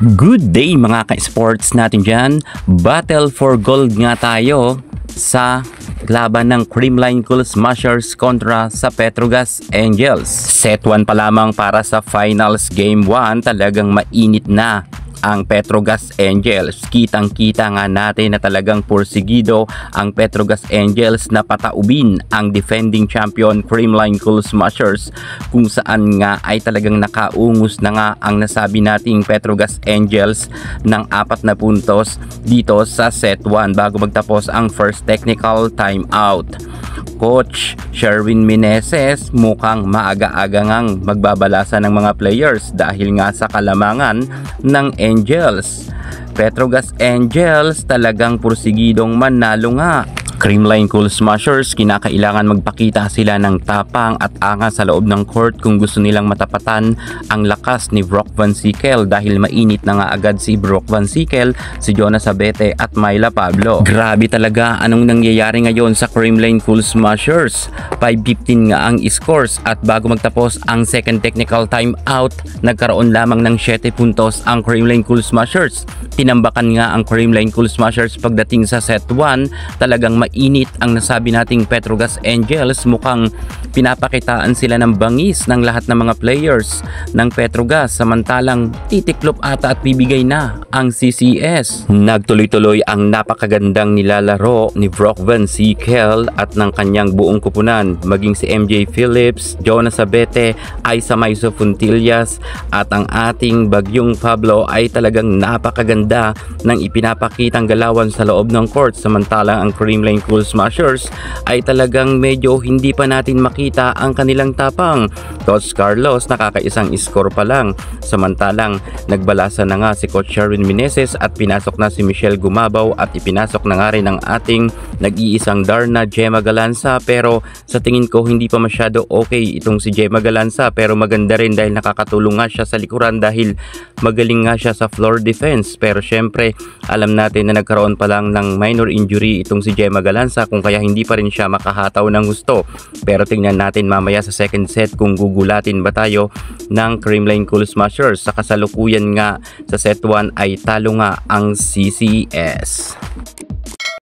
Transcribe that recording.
Good day mga ka-sports natin dyan. Battle for gold nga tayo sa laban ng Creamline Cool Smashers kontra sa Petrogas Angels. Set 1 pa lamang para sa finals game 1. Talagang mainit na ang Petrogas Angels. Kitang-kita nga natin na talagang porsigido ang Petrogas Angels na pataubin ang defending champion Creamline Cool Smashers, kung saan nga ay talagang nakaungos na nga ang nasabi nating Petrogas Angels ng 4 na puntos dito sa set 1 bago magtapos ang first technical timeout. Coach Sherwin Meneses mukhang maaga-aga ngang magbabalasa ng mga players dahil nga sa kalamangan ng Angels. Petrogas Angels talagang porsigidong manalo nga. Creamline Cool Smashers, kinakailangan magpakita sila ng tapang at angas sa loob ng court kung gusto nilang matapatan ang lakas ni Brock Van Sickle, dahil mainit na nga agad si Brock Van Sickle, si Jonas Abete at Myla Pablo. Grabe talaga anong nangyayari ngayon sa Creamline Cool Smashers. 5-15 nga ang scores at bago magtapos ang second technical timeout, nagkaroon lamang ng 7 puntos ang Creamline Cool Smashers. Tinambakan nga ang Creamline Cool Smashers pagdating sa set 1. Talagang mainit ang nasabi nating Petrogas Angels. Mukhang pinapakitaan sila ng bangis ng lahat ng mga players ng Petrogas, samantalang titiklop ata at bibigay na ang CCS. Nagtuloy-tuloy ang napakagandang nilalaro ni Brock Van Sickle at ng kanyang buong kupunan, maging si MJ Phillips, Jonas Abete, Aiza Maiso Puntillas at ang ating bagyong Pablo ay talagang napakaganda ng ipinapakitang galawan sa loob ng court, samantalang ang Creamline Cool Smashers ay talagang medyo hindi pa natin makita ang kanilang tapang. Coach Carlos nakakaisang score pa lang, samantalang nagbalasa na nga si Coach Sherwin Meneses at pinasok na si Michelle Gumabaw at ipinasok na nga rin ang ating nag-iisang Darna Gemma Galanza, pero sa tingin ko hindi pa masyado okay itong si Gemma Galanza, pero maganda rin dahil nakakatulong nga siya sa likuran dahil magaling nga siya sa floor defense. Pero syempre alam natin na nagkaroon pa lang ng minor injury itong si Gemma Galanza, kung kaya hindi pa rin siya makahataw ng gusto. Pero tingnan natin mamaya sa second set kung gugulatin ba tayo ng Creamline Cool Smashers. Sa kasalukuyan nga sa set 1 ay talo nga ang CCS.